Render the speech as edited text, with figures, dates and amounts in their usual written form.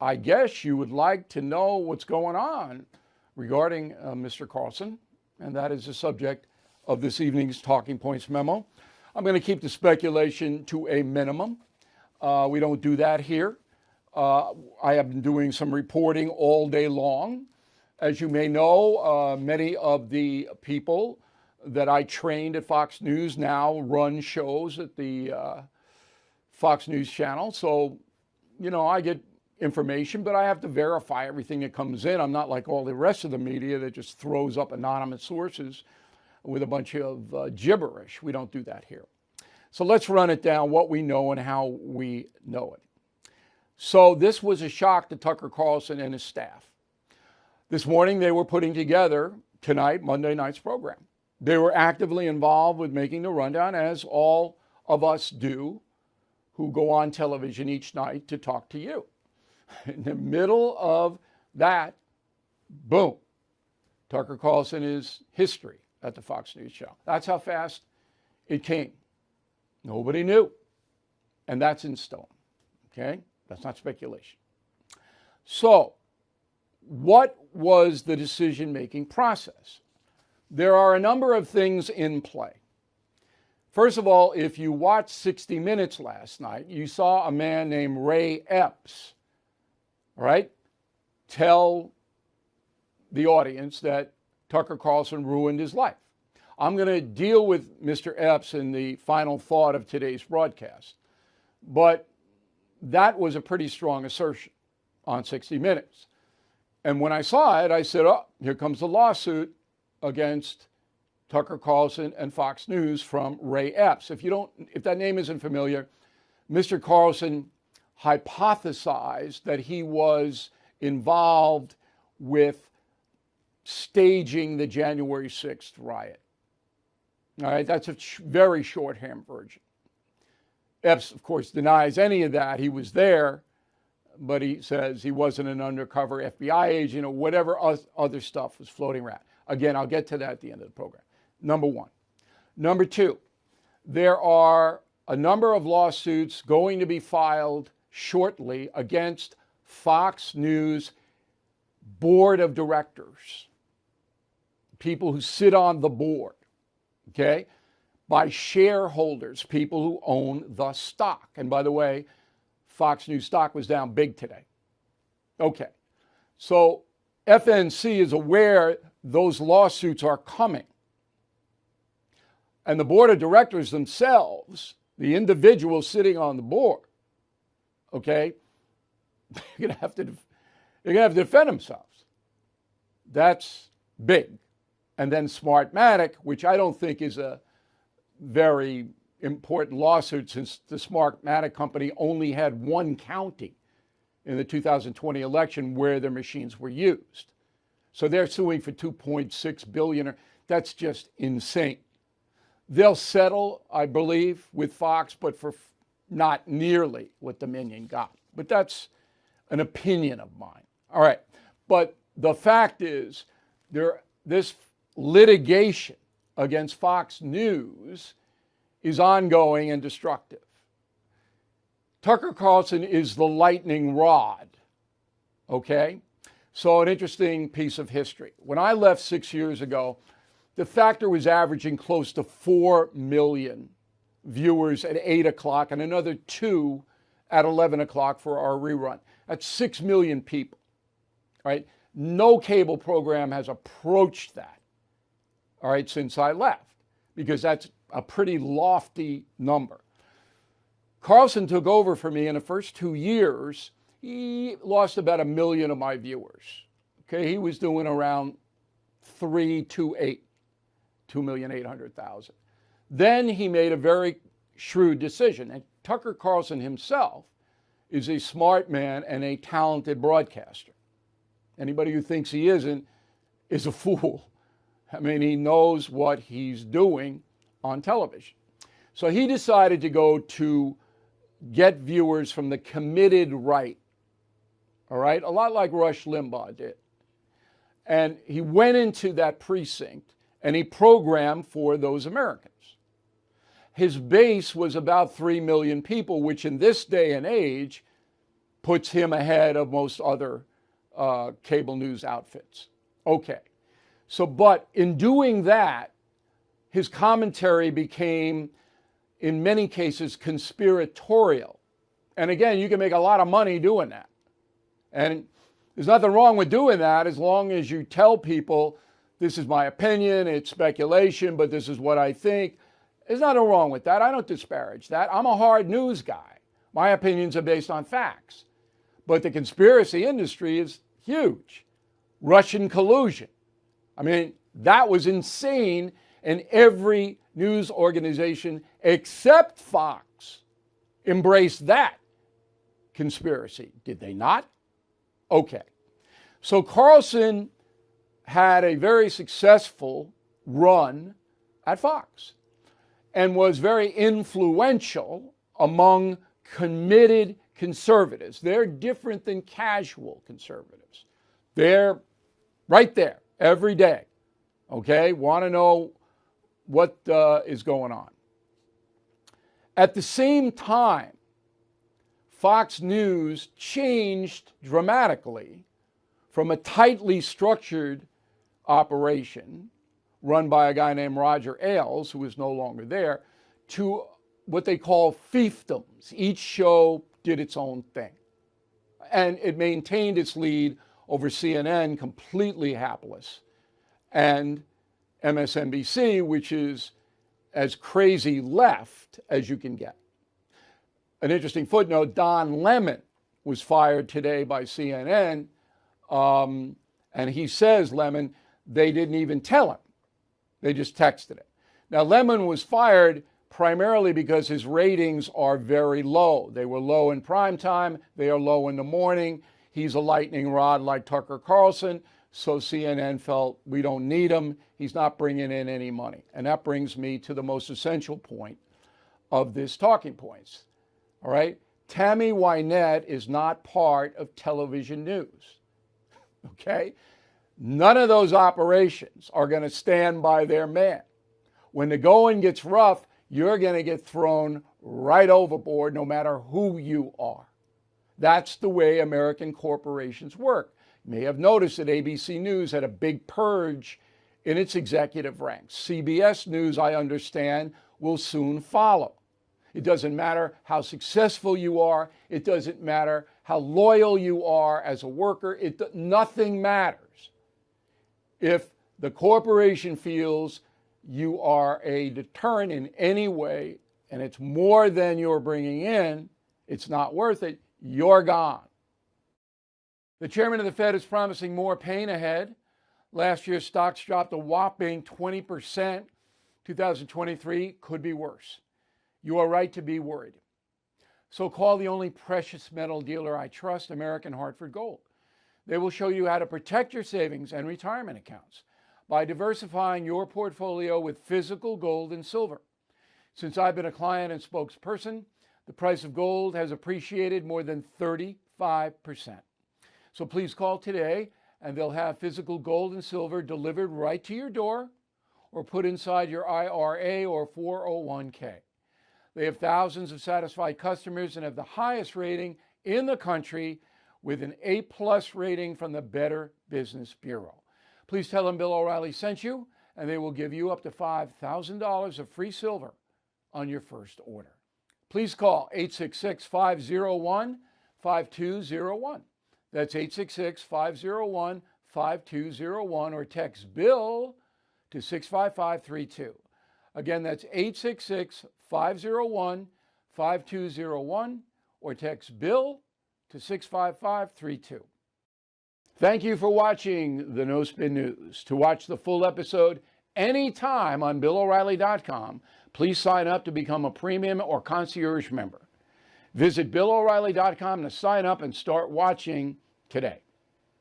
I guess you would like to know what's going on regarding Mr. Carlson, and that is the subject of this evening's Talking Points memo. I'm going to keep the speculation to a minimum. We don't do that here. I have been doing some reporting all day long. As you may know, many of the people that I trained at Fox News now run shows at the Fox News channel. So, I get information, but I have to verify everything that comes in. I'm not like all the rest of the media that just throws up anonymous sources with a bunch of gibberish. We don't do that here. So let's run it down, what we know and how we know it. So this was a shock to Tucker Carlson and his staff. This morning they were putting together tonight, Monday night's program. They were actively involved with making the rundown, as all of us do who go on television each night to talk to you. In the middle of that, boom, Tucker Carlson is history at the Fox News show. That's how fast it came. Nobody knew. And that's in stone. Okay? That's not speculation. So, what was the decision-making process? There are a number of things in play. First of all, if you watched 60 Minutes last night, you saw a man named Ray Epps, right, tell the audience that Tucker Carlson ruined his life. I'm going to deal with Mr. Epps in the final thought of today's broadcast. But that was a pretty strong assertion on 60 Minutes. And when I saw it, I said, oh, here comes the lawsuit against Tucker Carlson and Fox News from Ray Epps. If that name isn't familiar, Mr. Carlson hypothesized that he was involved with staging the January 6th riot. All right, that's a very shorthand version. Epps, of course, denies any of that. He was there, but he says he wasn't an undercover FBI agent or whatever other stuff was floating around. Again, I'll get to that at the end of the program. Number one. Number two, there are a number of lawsuits going to be filed shortly against Fox News board of directors, people who sit on the board, okay, by shareholders, people who own the stock. And by the way, Fox News stock was down big today. Okay, so FNC is aware those lawsuits are coming. And the board of directors themselves, the individuals sitting on the board, okay, they're going to have to defend themselves. That's big. And then Smartmatic, which I don't think is a very important lawsuit, since the Smartmatic company only had one county in the 2020 election where their machines were used. So they're suing for $2.6 billion. That's just insane. They'll settle, I believe, with Fox, but for not nearly what Dominion got. But that's an opinion of mine. All right. But the fact is, this litigation against Fox News is ongoing and destructive. Tucker Carlson is the lightning rod, okay? So an interesting piece of history. When I left 6 years ago, the Factor was averaging close to 4 million viewers at 8 o'clock and another 2 at 11 o'clock for our rerun. That's 6 million people, right? No cable program has approached that, all right, since I left, because that's a pretty lofty number. Carlson took over for me in the first 2 years. He lost about 1 million of my viewers. Okay, he was doing around 328, 2,800,000. Then he made a very shrewd decision. And Tucker Carlson himself is a smart man and a talented broadcaster. Anybody who thinks he isn't is a fool. I mean, he knows what he's doing on television. So he decided to go to get viewers from the committed right, all right? A lot like Rush Limbaugh did. And he went into that precinct and he programmed for those Americans. His base was about 3 million people, which in this day and age puts him ahead of most other cable news outfits. Okay. So, but in doing that, his commentary became, in many cases, conspiratorial. And again, you can make a lot of money doing that. And there's nothing wrong with doing that as long as you tell people, this is my opinion, it's speculation, but this is what I think. There's nothing wrong with that. I don't disparage that. I'm a hard news guy. My opinions are based on facts. But the conspiracy industry is huge. Russian collusion. I mean, that was insane, and every news organization except Fox embraced that conspiracy. Did they not? Okay. So Carlson had a very successful run at Fox and was very influential among committed conservatives. They're different than casual conservatives. They're right there every day, okay? Want to know what is going on. At the same time, Fox News changed dramatically from a tightly structured operation run by a guy named Roger Ailes, who is no longer there, to what they call fiefdoms. Each show did its own thing. And it maintained its lead over CNN, completely hapless, and MSNBC, which is as crazy left as you can get. An interesting footnote, Don Lemon was fired today by CNN, and he says, Lemon, they didn't even tell him. They just texted him. Now, Lemon was fired primarily because his ratings are very low. They were low in prime time. They are low in the morning. He's a lightning rod like Tucker Carlson, so CNN felt we don't need him. He's not bringing in any money. And that brings me to the most essential point of this talking points. All right? Tammy Wynette is not part of television news. Okay? None of those operations are going to stand by their man. When the going gets rough, you're going to get thrown right overboard no matter who you are. That's the way American corporations work. You may have noticed that ABC News had a big purge in its executive ranks. CBS News, I understand, will soon follow. It doesn't matter how successful you are. It doesn't matter how loyal you are as a worker. Nothing matters. If the corporation feels you are a deterrent in any way, and it's more than you're bringing in, it's not worth it, you're gone. The chairman of the Fed is promising more pain ahead. Last year, stocks dropped a whopping 20%. 2023 could be worse. You are right to be worried. So call the only precious metal dealer I trust, American Hartford Gold. They will show you how to protect your savings and retirement accounts by diversifying your portfolio with physical gold and silver. Since I've been a client and spokesperson, the price of gold has appreciated more than 35%. So please call today and they'll have physical gold and silver delivered right to your door or put inside your IRA or 401k. They have thousands of satisfied customers and have the highest rating in the country with an A+ rating from the Better Business Bureau. Please tell them Bill O'Reilly sent you, and they will give you up to $5,000 of free silver on your first order. Please call 866-501-5201. That's 866-501-5201, or text BILL to 65532. Again, that's 866-501-5201, or text BILL to 65532. Thank you for watching the No Spin News. To watch the full episode anytime on BillO'Reilly.com, please sign up to become a premium or concierge member. Visit BillO'Reilly.com to sign up and start watching today.